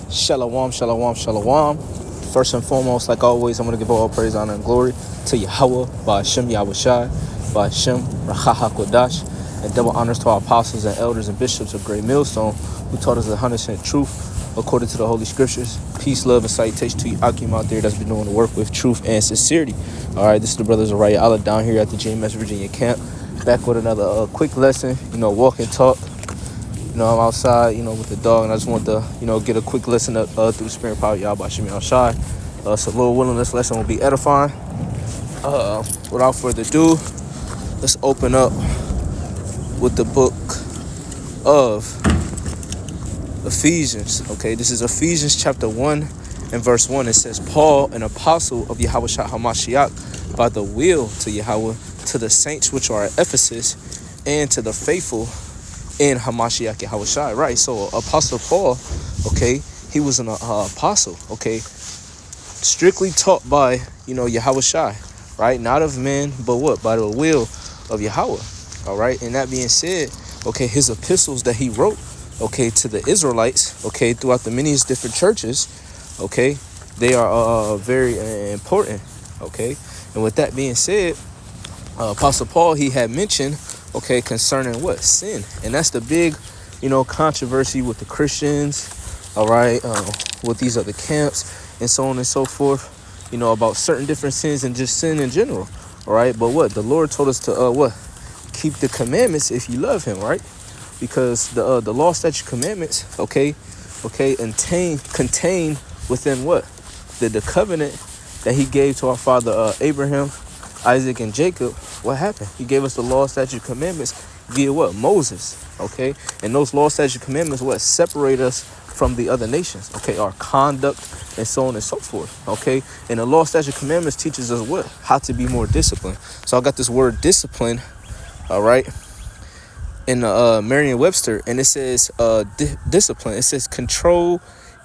Shalom, shalom, shalom. First and foremost, like always, I'm going to give all praise, honor, and glory to Yahweh, Ba'ashem Yahushai, Ba'ashem Rachaha Kodash, and double honors to our apostles and elders and bishops of Great Millstone who taught us the 100% truth according to the Holy Scriptures. Peace, love, and salutation to you, Akim, out there that's been doing the work with truth and sincerity. All right, this is the brothers of Raya Allah down here at the JMS Virginia camp, back with another quick lesson, walk and talk. I'm outside, with the dog, and I just want to, get a quick lesson through the spirit power of Yahweh Shem Shai. So Lord willing, this lesson will be edifying. Without further ado, let's open up with the book of Ephesians. Okay, this is Ephesians chapter 1 and verse 1. It says, Paul, an apostle of Yahweh Shah HaMashiach, by the will to Yahweh, to the saints which are at Ephesus, and to the faithful in Hamashiach Yahushai, right? So Apostle Paul, okay, he was an apostle, okay, strictly taught by, Yahushai, right? Not of men, but what? By the will of Yahweh, all right? And that being said, okay, his epistles that he wrote, okay, to the Israelites, okay, throughout the many different churches, okay, they are very important, okay? And with that being said, Apostle Paul, he had mentioned, okay, concerning what? Sin. And that's the big, controversy with the Christians, all right, with these other camps and so on and so forth, about certain different sins and just sin in general, all right? But what? The Lord told us to, keep the commandments if you love him, right? Because the law, statute, commandments, okay, contain within what? The covenant that he gave to our father Abraham, Isaac, and Jacob. What happened? He gave us the law, statute, commandments via what? Moses, okay? And those law, statute, commandments, what? Separate us from the other nations, okay? Our conduct and so on and so forth, okay? And the law, statute, commandments teaches us what? How to be more disciplined. So I got this word discipline, all right, in Merriam-Webster, and it says discipline. It says control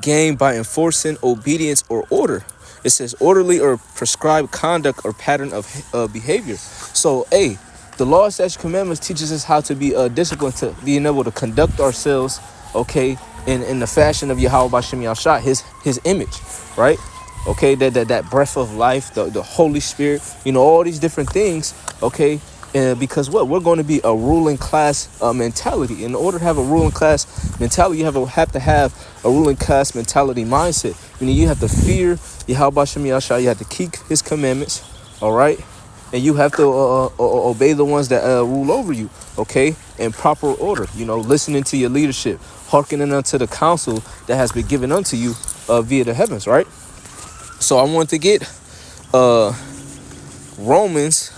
gained by enforcing obedience or order. It says orderly or prescribed conduct or pattern of behavior. So, the law, statute, commandments teaches us how to be disciplined, to being able to conduct ourselves, okay, in the fashion of Yahweh B'Shem Yahshua, his image, right? Okay, that breath of life, the Holy Spirit, all these different things, okay. Because what? We're going to be a ruling class mentality. In order to have a ruling class mentality, you have to have a ruling class mentality mindset. You have to fear Yahweh B'Shem Yahshua. You have to keep his commandments, all right? And you have to obey the ones that rule over you, okay? In proper order, listening to your leadership, hearkening unto the counsel that has been given unto you via the heavens, right? So I want to get Romans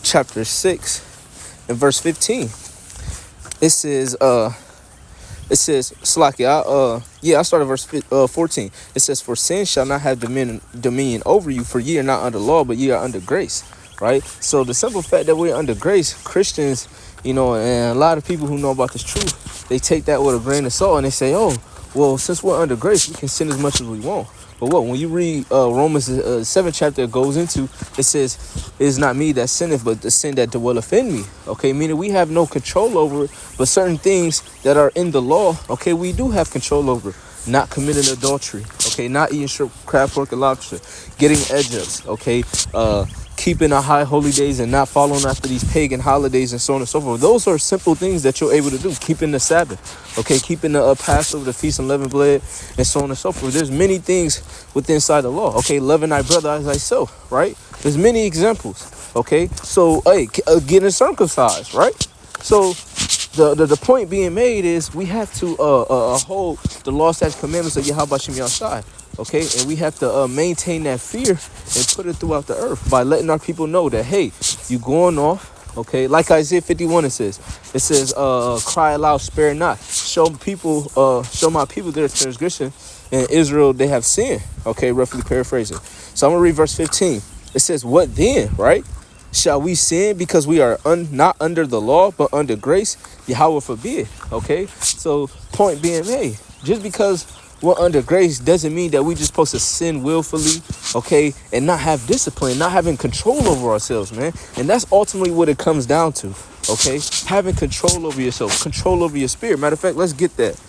chapter 6 and verse 15. It says Slakia, I started verse 14. It says, for sin shall not have dominion over you, for ye are not under law, but ye are under grace, right? So the simple fact that we're under grace, Christians, and a lot of people who know about this truth, they take that with a grain of salt and they say, oh, well, since we're under grace, we can sin as much as we want. But what? When you read Romans 7th chapter, it goes into, it says, it is not me that sinneth, but the sin that dwelleth in me. Okay, meaning we have no control over it, but certain things that are in the law, okay, we do have control over. Not committing adultery, okay, not eating shrimp, crab, pork, and lobster, getting edges, okay, keeping the high holy days and not following after these pagan holidays and so on and so forth. Those are simple things that you're able to do. Keeping the Sabbath, okay, keeping the Passover, the Feast of Unleavened Bread, and so on and so forth. There's many things within inside the law, okay, loving thy brother as thyself, right? There's many examples, okay? So, getting circumcised, right? So, the point being made is we have to hold the law, statutes, commandments of Yahweh B'Shem Yahshua, okay? And we have to maintain that fear and put it throughout the earth by letting our people know that, hey, you going off, okay? Like Isaiah 51, it says, cry aloud, spare not. Show my people their transgression, and Israel, they have sinned, okay? Roughly paraphrasing. So I'm going to read verse 15. It says, what then, right? Shall we sin because we are not under the law, but under grace? Yahweh forbid, okay? So point being made, just because we're under grace doesn't mean that we just supposed to sin willfully, okay? And not have discipline, not having control over ourselves, man. And that's ultimately what it comes down to, okay? Having control over yourself, control over your spirit. Matter of fact, let's get that.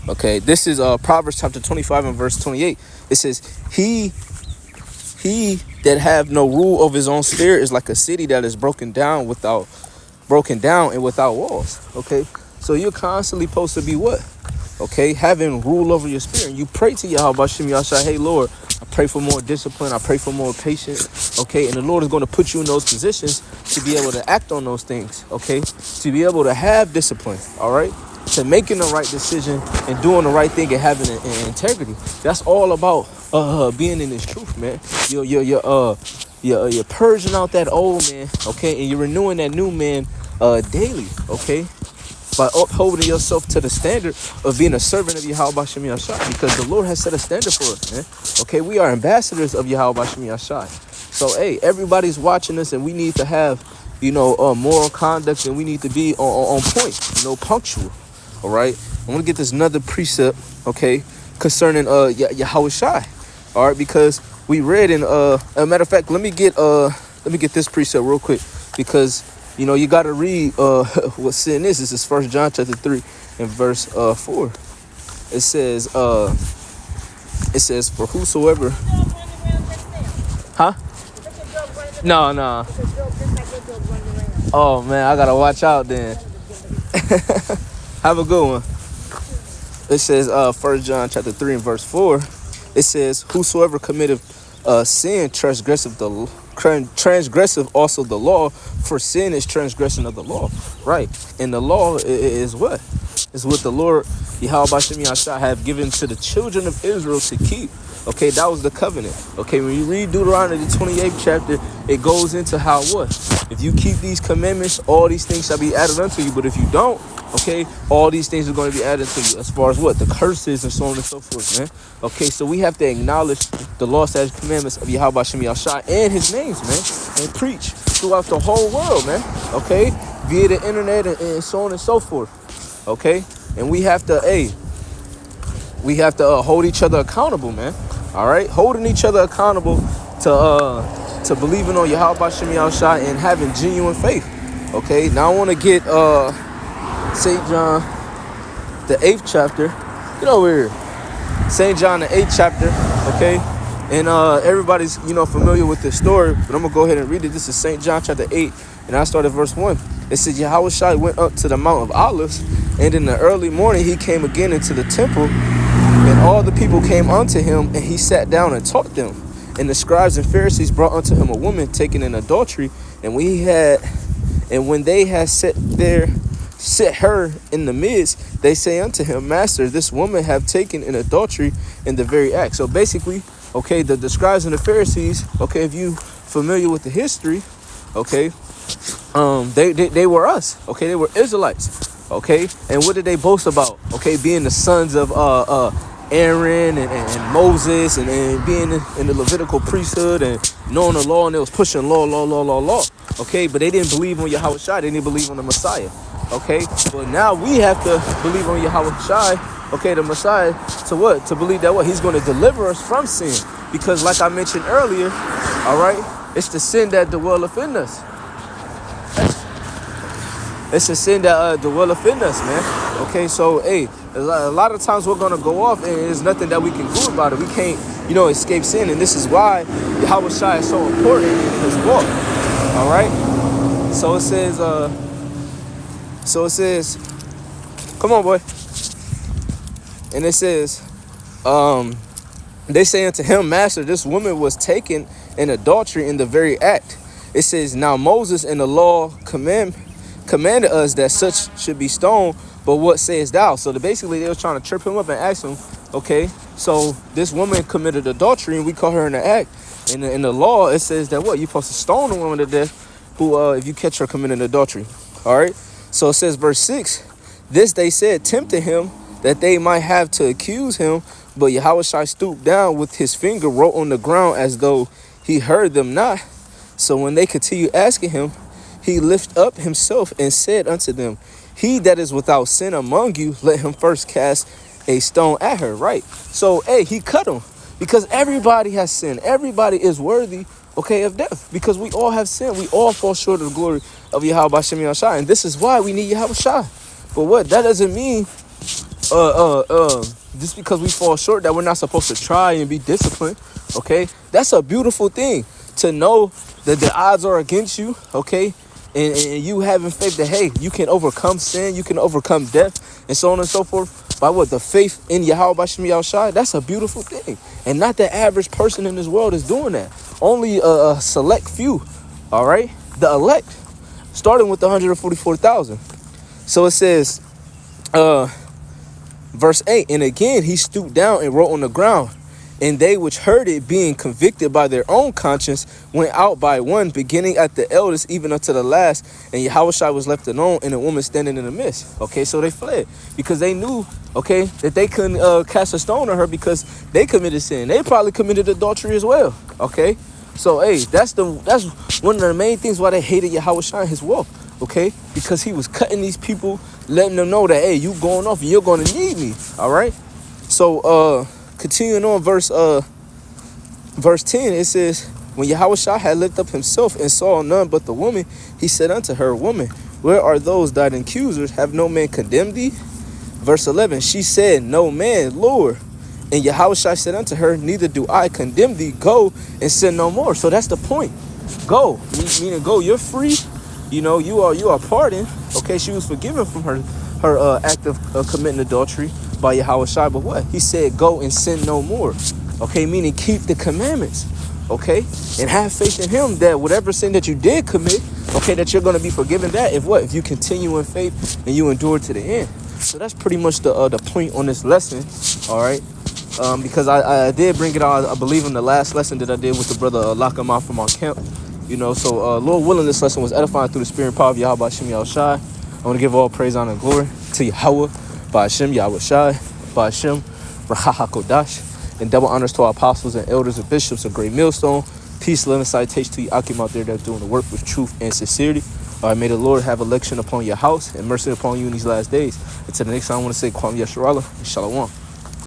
Okay, this is Proverbs chapter 25 and verse 28. It says, he that have no rule of his own spirit is like a city that is broken down and without walls. Okay, so you're constantly supposed to be what? Okay, having rule over your spirit. You pray to Yahweh Shem Yahshua, hey Lord, I pray for more discipline, I pray for more patience. Okay, and the Lord is going to put you in those positions to be able to act on those things. Okay, to be able to have discipline. All right, to making the right decision and doing the right thing and having an integrity. That's all about being in this truth, man. You're purging out that old man, okay, and you're renewing that new man daily, okay, by upholding yourself to the standard of being a servant of Yahweh Shem Yahshai, because the Lord has set a standard for us, man. Okay, we are ambassadors of Yahweh Shem Yahshai. So, hey, everybody's watching us, and we need to have, moral conduct, and we need to be on point, punctual. All right, I'm gonna get this another precept, okay, concerning Yahweh Shai. All right, because we read in a matter of fact, let me get this precept real quick, because you got to read what sin is. This is 1 John chapter 3 and verse 4. It says for whosoever, huh? No. Oh man, I gotta watch out then. Have a good one. It says 1 John chapter 3 and verse 4. It says, whosoever committeth sin transgressive also the law, for sin is transgression of the law. Right. And the law is what? Is what the Lord Yahweh Shem Yahshai have given to the children of Israel to keep. Okay, that was the covenant. Okay, when you read Deuteronomy the 28th chapter, it goes into how what? If you keep these commandments, all these things shall be added unto you. But if you don't, okay, all these things are going to be added to you, as far as what? The curses and so on and so forth, man. Okay, so we have to acknowledge the law, statutes, commandments of Yahweh Shem Yahshai and his names, man, and preach throughout the whole world, man. Okay, via the internet and so on and so forth. Okay, and we have to hold each other accountable, man. All right, holding each other accountable to believing on Yahweh Shem Yahshai and having genuine faith. Okay, now I want to get St. John the 8th chapter. Get over here. St. John the 8th chapter. Okay, and everybody's familiar with this story, but I'm gonna go ahead and read it. This is St. John chapter 8, and I start at verse 1. It says, Yahweh Shai went up to the Mount of Olives, and in the early morning he came again into the temple, and all the people came unto him, and he sat down and taught them. And the scribes and Pharisees brought unto him a woman taken in adultery, and when they had set her in the midst, they say unto him, Master, this woman have taken in adultery in the very act. So basically, okay, the scribes and the Pharisees, okay, if you familiar with the history, okay, they were us, okay, they were Israelites, okay, and what did they boast about? Okay, being the sons of Aaron and Moses, and being in the Levitical priesthood and knowing the law, and they was pushing law, okay, but they didn't believe on Yahweh Shai, they didn't believe on the Messiah, okay, but now we have to believe on Yahweh Shai, okay, the Messiah, to what? To believe that what? He's going to deliver us from sin, because like I mentioned earlier, all right, it's the sin that dwelleth in us. It's a sin that dwelleth in us, man. Okay, so, hey, a lot of times we're going to go off, and there's nothing that we can do about it. We can't, escape sin, and this is why Yahweh Shai is so important in this walk, all right? So it says, come on, boy. And it says, they say unto him, Master, this woman was taken in adultery in the very act. It says, now Moses in the law commanded us that such should be stoned, but what sayest thou? So basically they was trying to trip him up and ask him, okay, so this woman committed adultery and we caught her in the act. In the law, it says that what? You're supposed to stone a woman to death who, if you catch her committing adultery. All right. So it says verse 6, this they said, tempting him that they might have to accuse him, but Yahweh Shai stooped down with his finger, wrote on the ground as though he heard them not. So when they continued asking him, he lifted up himself and said unto them, he that is without sin among you, let him first cast a stone at her. Right. So, hey, he cut him because everybody has sinned. Everybody is worthy, okay, of death, because we all have sinned. We all fall short of the glory of Yahweh Shem Yahshai. And this is why we need Yahweh Shai. But what? That doesn't mean just because we fall short that we're not supposed to try and be disciplined. Okay, that's a beautiful thing to know that the odds are against you. Okay, and you having faith that, hey, you can overcome sin, you can overcome death, and so on and so forth by what? The faith in Yahweh Bashim Yahushai. That's a beautiful thing, and not the average person in this world is doing that. Only a select few. All right, the elect, starting with the 144,000. So it says, verse 8, and again he stooped down and wrote on the ground. And they which heard it, being convicted by their own conscience, went out by one, beginning at the eldest even unto the last. And Yahushua was left alone, and a woman standing in the midst. Okay, so they fled because they knew, okay, that they couldn't cast a stone on her because they committed sin. They probably committed adultery as well. Okay, so hey, that's one of the main things why they hated Yahushua and his walk. Okay, because he was cutting these people, letting them know that, hey, you going off and you're going to need me. All right, so continuing on, verse 10, it says, when Yahushua had lifted up himself and saw none but the woman, he said unto her, Woman, where are those thine accusers? Have no man condemned thee? Verse 11, she said, No man, Lord. And Yahushua said unto her, Neither do I condemn thee. Go and sin no more. So that's the point. Go, meaning go. You're free. You know, you are pardoned. Okay, she was forgiven from her act of committing adultery by Yahushua, but what? He said, go and sin no more. Okay, meaning keep the commandments. Okay, and have faith in him that whatever sin that you did commit, okay, that you're going to be forgiven that if you continue in faith and you endure to the end. So that's pretty much the point on this lesson. All right, because I did bring it out, I believe, in the last lesson that I did with the brother Lakama from our camp. You know, so Lord willing, this lesson was edifying through the spirit and power of Yahweh Bashim Yahushai. I want to give all praise, honor, and glory to Yahweh Bashim Yahushai, Bashim Raha HaKodash, and double honors to our apostles and elders and bishops of Great Millstone. Peace, love, and citation to you Akim out there that's doing the work with truth and sincerity. All right, may the Lord have election upon your house and mercy upon you in these last days. Until the next time, I want to say Kwam Yasharallah and Shalom.